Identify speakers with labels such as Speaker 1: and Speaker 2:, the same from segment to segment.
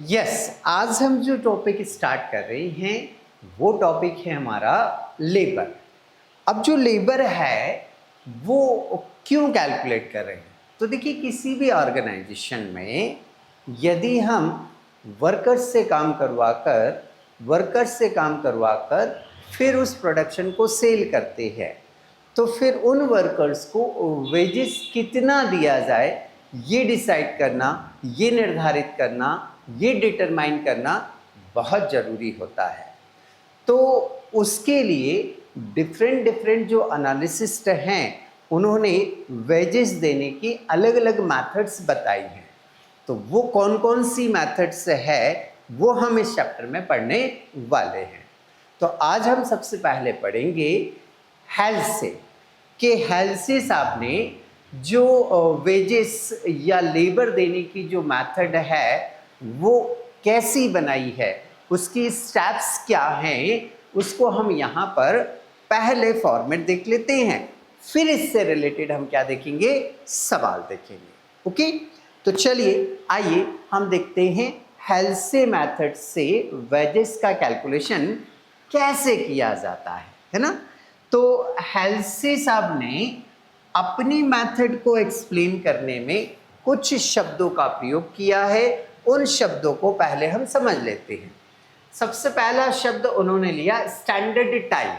Speaker 1: आज हम जो टॉपिक स्टार्ट कर रहे हैं वो टॉपिक है हमारा लेबर। अब जो लेबर है वो क्यों कैलकुलेट कर रहे हैं? तो देखिए, किसी भी ऑर्गेनाइजेशन में यदि हम वर्कर्स से काम करवाकर फिर उस प्रोडक्शन को सेल करते हैं, तो फिर उन वर्कर्स को वेजेस कितना दिया जाए ये डिसाइड करना, ये निर्धारित करना, ये डिटरमाइन करना बहुत ज़रूरी होता है। तो उसके लिए डिफरेंट जो एनालिसिस्ट हैं उन्होंने वेजेस देने की अलग अलग मेथड्स बताई हैं। तो वो कौन कौन सी मेथड्स है वो हम इस चैप्टर में पढ़ने वाले हैं। तो आज हम सबसे पहले पढ़ेंगे हेल्से कि हेल्से साहब ने जो वेजेस या लेबर देने की जो मेथड है वो कैसी बनाई है, उसकी स्टेप्स क्या हैं, उसको हम यहाँ पर पहले फॉर्मेट देख लेते हैं, फिर इससे रिलेटेड हम क्या देखेंगे, सवाल देखेंगे। ओके, तो चलिए आइए हम देखते हैं हेल्से मेथड से वेजेस का कैलकुलेशन कैसे किया जाता है ना। तो हेल्से साहब ने अपनी मेथड को एक्सप्लेन करने में कुछ शब्दों का प्रयोग किया है। उन शब्दों को पहले हम समझ लेते हैं। सबसे पहला शब्द उन्होंने लिया स्टैंडर्ड टाइम।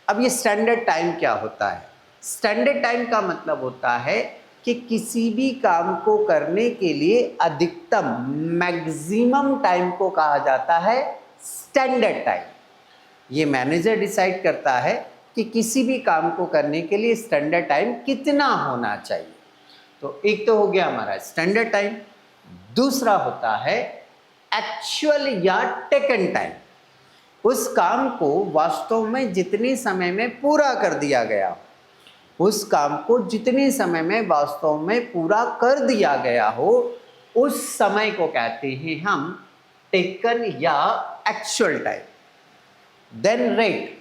Speaker 1: अब ये स्टैंडर्ड टाइम क्या होता है? स्टैंडर्ड टाइम का मतलब होता है कि किसी भी काम को करने के लिए अधिकतम मैक्सिमम टाइम को कहा जाता है स्टैंडर्ड टाइम। ये मैनेजर डिसाइड करता है कि किसी भी काम को करने के लिए स्टैंडर्ड टाइम कितना होना चाहिए। तो एक तो हो गया हमारा स्टैंडर्ड टाइम, दूसरा होता है एक्चुअल या टेकन टाइम। उस काम को वास्तव में जितने समय में पूरा कर दिया गया, उस काम को जितने समय में वास्तव में पूरा कर दिया गया हो, उस समय को कहते हैं हम टेकन या एक्चुअल टाइम। देन रेट,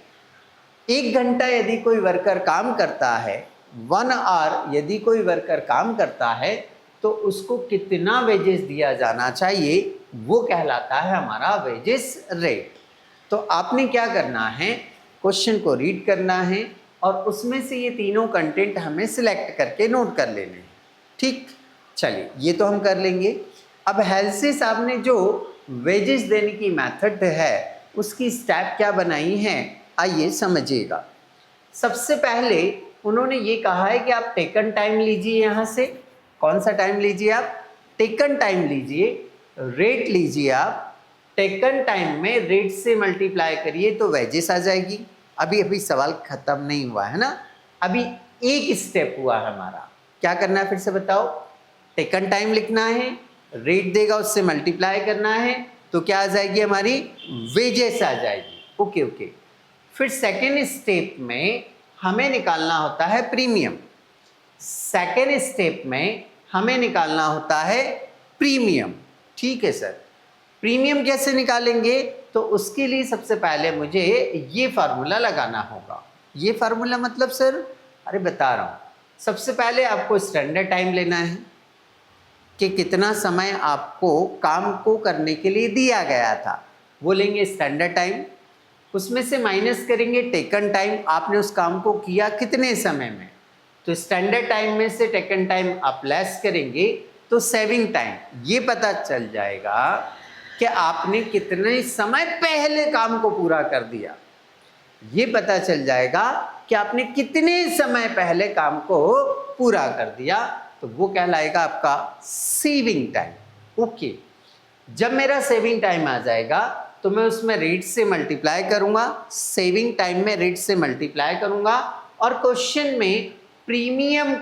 Speaker 1: 1 घंटा यदि कोई वर्कर काम करता है, 1 आवर यदि कोई वर्कर काम करता है, तो उसको कितना वेजेस दिया जाना चाहिए वो कहलाता है हमारा वेजेस रेट। तो आपने क्या करना है, क्वेश्चन को रीड करना है और उसमें से ये तीनों कंटेंट हमें सिलेक्ट करके नोट कर लेने हैं। ठीक, चलिए ये तो हम कर लेंगे। अब हेल्से साहब ने जो वेजेस देने की मेथड है उसकी स्टेप क्या बनाई है, आइए समझिएगा। सबसे पहले उन्होंने ये कहा है कि आप टेकन टाइम लीजिए। यहाँ से कौन सा टाइम लीजिए आप? टेकन टाइम लीजिए। रेट लीजिए आप, टेकन टाइम में रेट से मल्टीप्लाई करिए तो वेजेस आ जाएगी। अभी सवाल खत्म नहीं हुआ है ना, अभी एक स्टेप हुआ है हमारा। क्या करना है फिर से बताओ? टेकन टाइम लिखना है, रेट देगा उससे मल्टीप्लाई करना है, तो क्या आ जाएगी हमारी? वेजेस आ जाएगी। ओके। फिर सेकेंड स्टेप में हमें निकालना होता है प्रीमियम। सेकेंड स्टेप में हमें निकालना होता है प्रीमियम। ठीक है सर, प्रीमियम कैसे निकालेंगे? तो उसके लिए सबसे पहले मुझे ये फार्मूला लगाना होगा। ये फार्मूला मतलब सर? अरे बता रहा हूँ। सबसे पहले आपको स्टैंडर्ड टाइम लेना है कि कितना समय आपको काम को करने के लिए दिया गया था, वो लेंगे स्टैंडर्ड टाइम। उसमें से माइनस करेंगे टेकन टाइम, आपने उस काम को किया कितने समय में। तो स्टैंडर्ड टाइम में से टेकन टाइम आप लेस करेंगे तो सेविंग टाइम, ये पता चल जाएगा कि आपने कितने समय पहले काम को पूरा कर दिया। ये पता चल जाएगा कि आपने कितने समय पहले काम को पूरा कर दिया, तो वो कहलाएगा आपका सेविंग टाइम। ओके, जब मेरा सेविंग टाइम आ जाएगा तो मैं उसमें रेट से मल्टीप्लाई करूंगा, सेविंग टाइम में रेट से मल्टीप्लाई करूंगा, और क्वेश्चन में प्रीमियम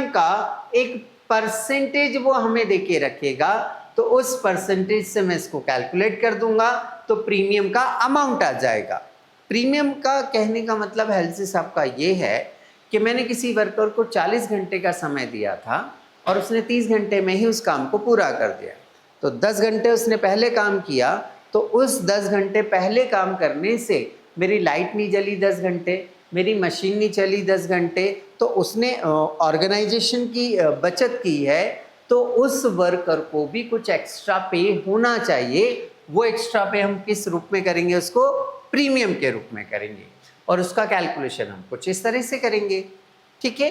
Speaker 1: का एक परसेंटेज वो हमें देके रखेगा, तो उस परसेंटेज से मैं इसको कैलकुलेट कर दूंगा, तो प्रीमियम का अमाउंट आ जाएगा। प्रीमियम का कहने का मतलब हेल्से साहब का ये है कि मैंने किसी वर्कर को 40 घंटे का समय दिया था और उसने 30 घंटे में ही उस काम को पूरा कर दिया। तो 10 घंटे उसने पहले काम किया, तो उस 10 घंटे पहले काम करने से मेरी लाइट नहीं जली 10 घंटे, मेरी मशीन नहीं चली 10 घंटे, तो उसने ऑर्गेनाइजेशन की बचत की है। तो उस वर्कर को भी कुछ एक्स्ट्रा पे होना चाहिए। वो एक्स्ट्रा पे हम किस रूप में करेंगे, उसको प्रीमियम के रूप में करेंगे, और उसका कैलकुलेशन हम कुछ इस तरह से करेंगे। ठीक है,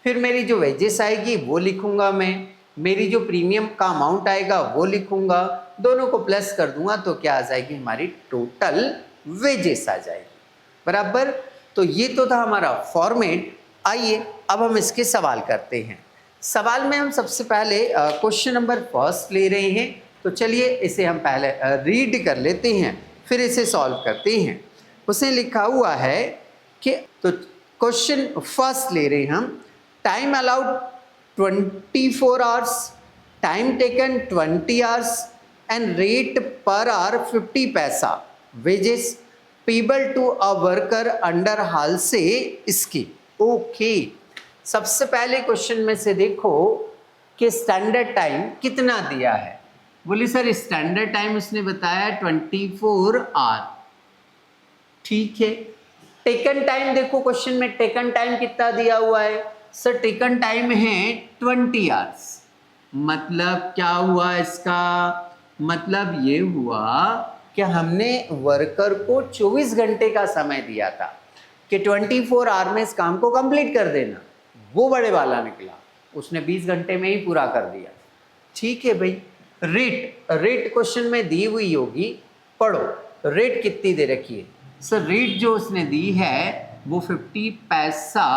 Speaker 1: फिर मेरी जो वेजेस आएगी वो लिखूंगा मैं, मेरी जो प्रीमियम का अमाउंट आएगा वो लिखूंगा, दोनों को प्लस कर दूंगा तो क्या आ जाएगी, हमारी टोटल वेजेस आ जाएगी। बराबर। तो ये तो था हमारा फॉर्मेट। आइए अब हम इसके सवाल करते हैं। सवाल में हम सबसे पहले क्वेश्चन नंबर फर्स्ट ले रहे हैं, तो चलिए इसे हम पहले रीड कर लेते हैं, फिर इसे सॉल्व करते हैं। उसने लिखा हुआ है कि, तो क्वेश्चन फर्स्ट ले रहे हैं हम, time allowed 24 hours, time taken 20 hours and rate per hour 50 पैसा, wages payable to a worker under Halsey scheme. Okay, सबसे पहले क्वेश्चन में से देखो कि स्टैंडर्ड टाइम कितना दिया है। बोले सर स्टैंडर्ड टाइम उसने बताया 24 आवर। ठीक है, टेकन टाइम देखो क्वेश्चन में टेकन टाइम कितना दिया हुआ है, सर टेकन टाइम है 20 आवर्स। मतलब क्या हुआ इसका, मतलब ये हुआ कि हमने वर्कर को 24 घंटे का समय दिया था कि 24 आवर में इस काम को कंप्लीट कर देना। वो बड़े वाला निकला, उसने 20 घंटे में ही पूरा कर दिया। ठीक है भाई। रेट क्वेश्चन में दी हुई होगी, पढ़ो रेट कितनी दे रखी है। सर रेट जो उसने दी है वो 50 पैसा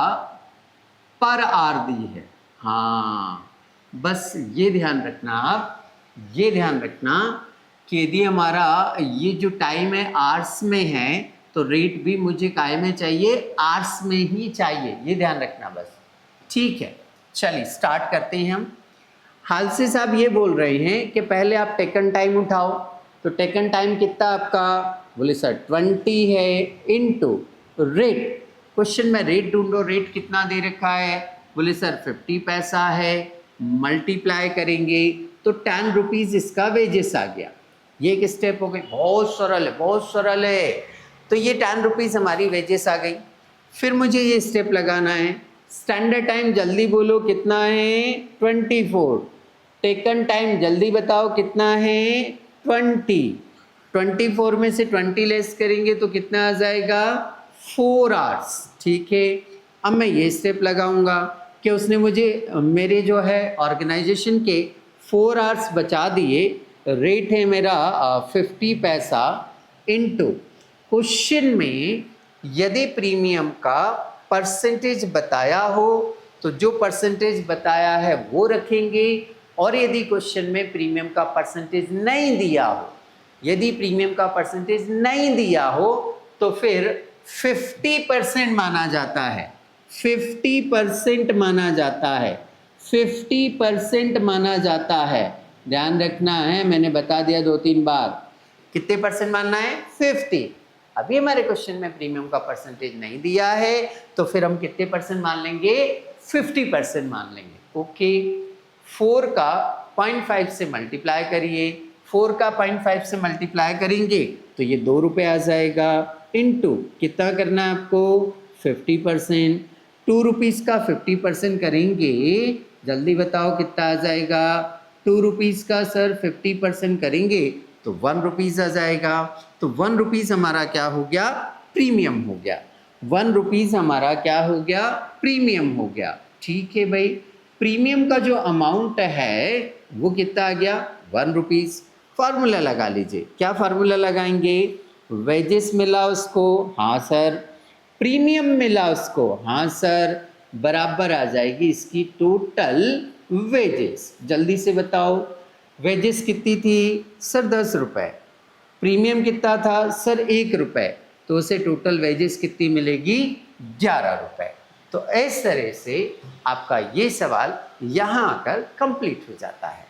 Speaker 1: पर आवर दी है। हाँ, बस ये ध्यान रखना आप, ये ध्यान रखना कि यदि हमारा ये जो टाइम है आवर्स में है तो रेट भी मुझे काय में चाहिए, आवर्स में ही चाहिए, ये ध्यान रखना बस। ठीक है, चलिए स्टार्ट करते हैं हम। हाल से साहब ये बोल रहे हैं कि पहले आप टेकन टाइम उठाओ, तो टेकन टाइम कितना आपका, बोले सर 20 है इनटू रेट। क्वेश्चन में रेट ढूंढो, रेट कितना दे रखा है, बोले सर 50 पैसा है, मल्टीप्लाई करेंगे तो 10 रुपीज़ इसका वेजेस आ गया। ये एक स्टेप हो गई, बहुत सरल है, बहुत सरल है। तो ये 10 रुपीज़ हमारी वेजेस आ गई। फिर मुझे ये स्टेप लगाना है, स्टैंडर्ड टाइम जल्दी बोलो कितना है 24, टेकन टाइम जल्दी बताओ कितना है 20, 24 में से 20 लेस करेंगे तो कितना आ जाएगा 4 आवर्स। ठीक है, अब मैं ये स्टेप लगाऊंगा कि उसने मुझे मेरे जो है ऑर्गेनाइजेशन के 4 आवर्स बचा दिए, रेट है मेरा 50 पैसा इनटू क्वेश्चन में यदि प्रीमियम का परसेंटेज बताया हो तो जो परसेंटेज बताया है वो रखेंगे, और यदि क्वेश्चन में प्रीमियम का परसेंटेज नहीं दिया हो, यदि प्रीमियम का परसेंटेज नहीं दिया हो तो फिर 50% माना जाता है, 50% माना जाता है, 50% माना जाता है। ध्यान रखना है, मैंने बता दिया 2-3 बार, कितने परसेंट मानना है 50। अभी हमारे क्वेश्चन में प्रीमियम का परसेंटेज नहीं दिया है तो फिर हम कितने परसेंट मान लेंगे, 50% मान लेंगे। ओके, 4 का 0.5 से मल्टीप्लाई करिए, 4 का 0.5 से मल्टीप्लाई करेंगे तो ये 2 रुपये आ जाएगा, इनटू कितना करना है आपको 50%, 2 रुपीज़ का 50% करेंगे, जल्दी बताओ कितना आ जाएगा, 2 रुपीज़ का सर 50% करेंगे तो 1 रुपीज़ आ जाएगा। तो 1 रुपीज़ हमारा क्या हो गया, प्रीमियम हो गया। 1 रुपीज़ हमारा क्या हो गया, प्रीमियम हो गया। ठीक है भाई, प्रीमियम का जो अमाउंट है वो कितना आ गया 1 रुपीज़। फार्मूला लगा लीजिए, क्या फार्मूला लगाएंगे, वेजेस मिला उसको, हाँ सर, प्रीमियम मिला उसको, हाँ सर, बराबर आ जाएगी इसकी टोटल वेजेस। जल्दी से बताओ वेजेस कितनी थी सर 10 रुपये, प्रीमियम कितना था सर 1 रुपये, तो उसे टोटल वेजेस कितनी मिलेगी 11 रुपये। तो इस तरह से आपका ये सवाल यहाँ आकर कंप्लीट हो जाता है।